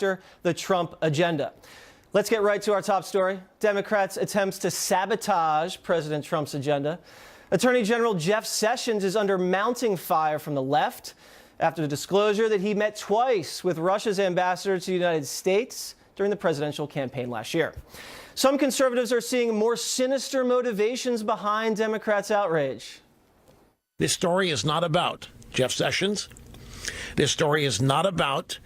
after the Trump agenda. Let's get right to our top story. Democrats' attempts to sabotage President Trump's agenda. Attorney General Jeff Sessions is under mounting fire from the left after the disclosure that he met twice with Russia's ambassador to the United States during the presidential campaign last year. Some conservatives are seeing more sinister motivations behind Democrats' outrage. This story is not about Jeff Sessions. This story is not about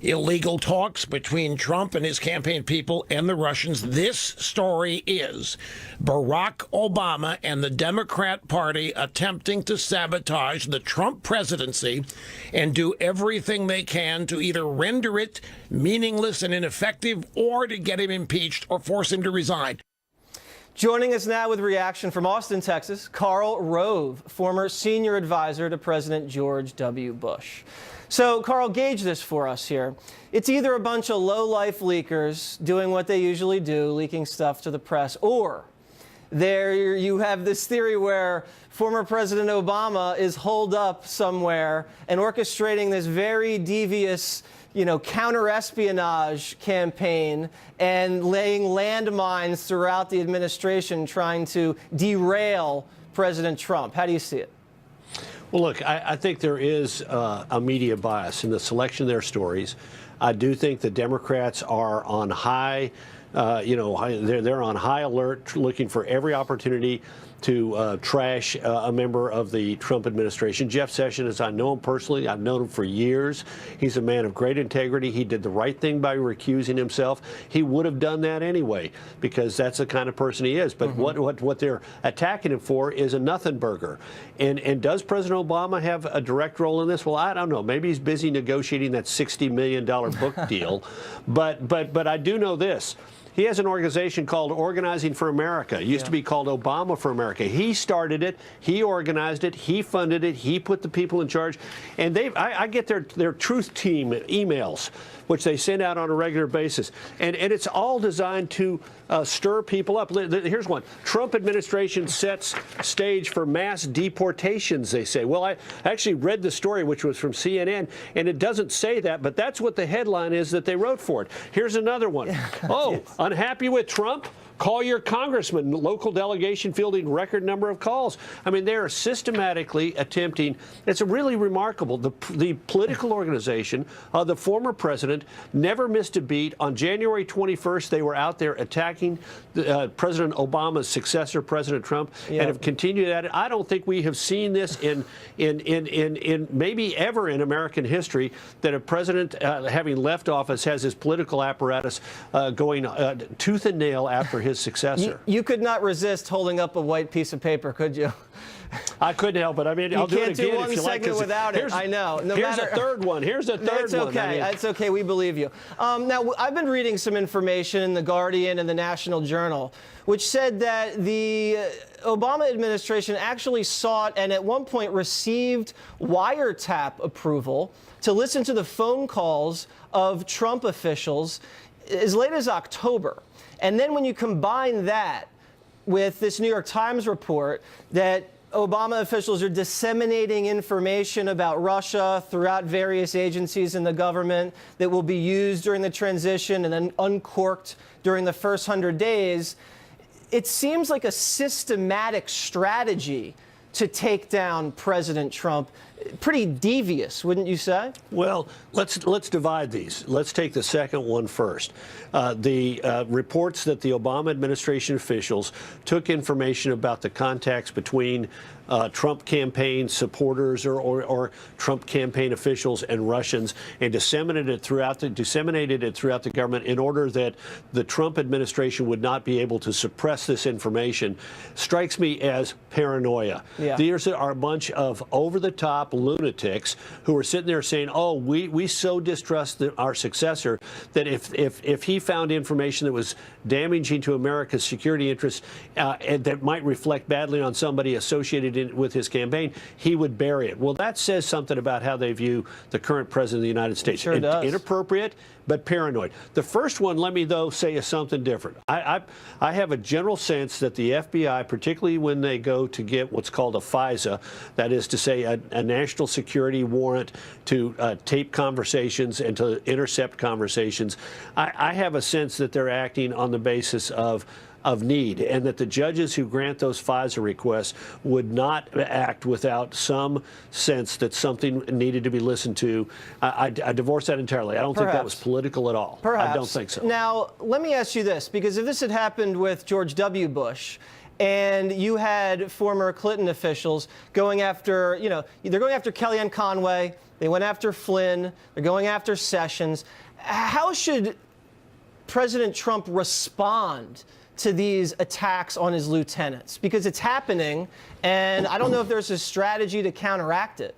illegal talks between Trump and his campaign people and the Russians. This story is Barack Obama and the Democrat Party attempting to sabotage the Trump presidency and do everything they can to either render it meaningless and ineffective or to get him impeached or force him to resign. Joining us now with reaction from Austin, Texas, Karl Rove, former senior advisor to President George W. Bush. So, Karl, gauge this for us here. It's either a bunch of low-life leakers doing what they usually do, leaking stuff to the press, or there you have this theory where former President Obama is holed up somewhere and orchestrating this very devious, counter-espionage campaign and laying landmines throughout the administration trying to derail President Trump. How do you see it? Well, look, I think there is a media bias in the selection of their stories. I do think the Democrats are on high, they're on high alert, looking for every opportunity to trash a member of the Trump administration. Jeff Sessions, as I know him personally, I've known him for years. He's a man of great integrity. He did the right thing by recusing himself. He would have done that anyway because that's the kind of person he is. But what they're attacking him for is a nothing burger. And does President Obama have a direct role in this? Well, I don't know. Maybe he's busy negotiating that $60 million book deal. But I do know this. He has an organization called Organizing for America. It used to be called Obama for America. He started it. He organized it. He funded it. He put the people in charge. And I get their truth team emails, which they send out on a regular basis. And it's all designed to stir people up. Here's one. Trump administration sets stage for mass deportations, they say. Well, I actually read the story, which was from CNN, and it doesn't say that, but that's what the headline is that they wrote for it. Here's another one. Oh, unhappy with Trump? Call your congressman. Local delegation fielding record number of calls. I mean, they are systematically attempting. It's really remarkable. The political organization of the former president never missed a beat. On January 21st, they were out there attacking President Obama's successor, President Trump, and have continued at it. I don't think we have seen this in maybe ever in American history that a president, having left office, has his political apparatus going tooth and nail after his successor. You could not resist holding up a white piece of paper, could you? I couldn't help it. I mean, I'll do it again if you like. You can't do one segment without it. I know. Here's a third one. Here's a third one. It's okay. It's okay. We believe you. Now, I've been reading some information in The Guardian and the National Journal, which said that the Obama administration actually sought and at one point received wiretap approval to listen to the phone calls of Trump officials as late as October. And then when you combine that with this New York Times report that Obama officials are disseminating information about Russia throughout various agencies in the government that will be used during the transition and then uncorked during the first 100 days, it seems like a systematic strategy to take down President Trump. Pretty devious, wouldn't you say? Well, let's divide these. Let's take the second one first. The reports that the Obama administration officials took information about the contacts between Trump campaign supporters or Trump campaign officials and Russians and disseminated it throughout the government in order that the Trump administration would not be able to suppress this information strikes me as paranoia. Yeah. These are a bunch of over-the-top lunatics who are sitting there saying, oh, we so distrust our successor that if he found information that was damaging to America's security interests and that might reflect badly on somebody associated with his campaign, he would bury it. Well, that says something about how they view the current president of the United States. It sure does. Inappropriate, but paranoid. The first one, let me, though, say is something different. I have a general sense that the FBI, particularly when they go to get what's called a FISA, that is to say a national security warrant to tape conversations and to intercept conversations, I have a sense that they're acting on the basis of need, and that the judges who grant those FISA requests would not act without some sense that something needed to be listened to. I divorce that entirely. I don't think that was political at all. Perhaps. I don't think so. Now, let me ask you this, because if this had happened with George W. Bush, and you had former Clinton officials going after, they're going after Kellyanne Conway, they went after Flynn, they're going after Sessions, how should President Trump respond to these attacks on his lieutenants? Because it's happening, and I don't know if there's a strategy to counteract it.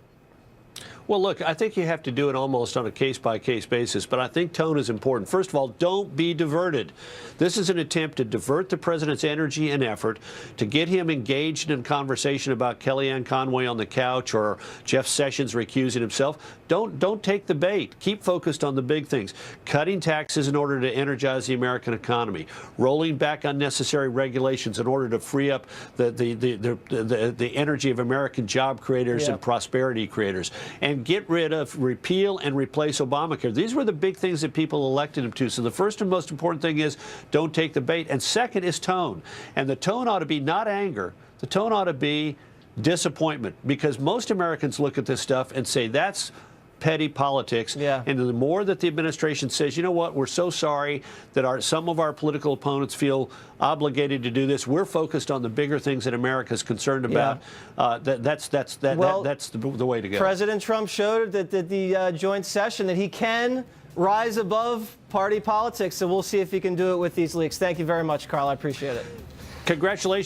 Well, look, I think you have to do it almost on a case-by-case basis, but I think tone is important. First of all, don't be diverted. This is an attempt to divert the president's energy and effort to get him engaged in conversation about Kellyanne Conway on the couch or Jeff Sessions recusing himself. Don't take the bait. Keep focused on the big things. Cutting taxes in order to energize the American economy. Rolling back unnecessary regulations in order to free up the energy of American job creators and prosperity creators. And get rid of, repeal, and replace Obamacare. These were the big things that people elected him to. So the first and most important thing is don't take the bait. And second is tone. And the tone ought to be not anger. The tone ought to be disappointment. Because most Americans look at this stuff and say that's petty politics. And the more that the administration says, you know what, we're so sorry that some of our political opponents feel obligated to do this. We're focused on the bigger things that America is concerned about. That's the way to go. President Trump showed at the joint session that he can rise above party politics, so we'll see if he can do it with these leaks. Thank you very much, Carl. I appreciate it. Congratulations.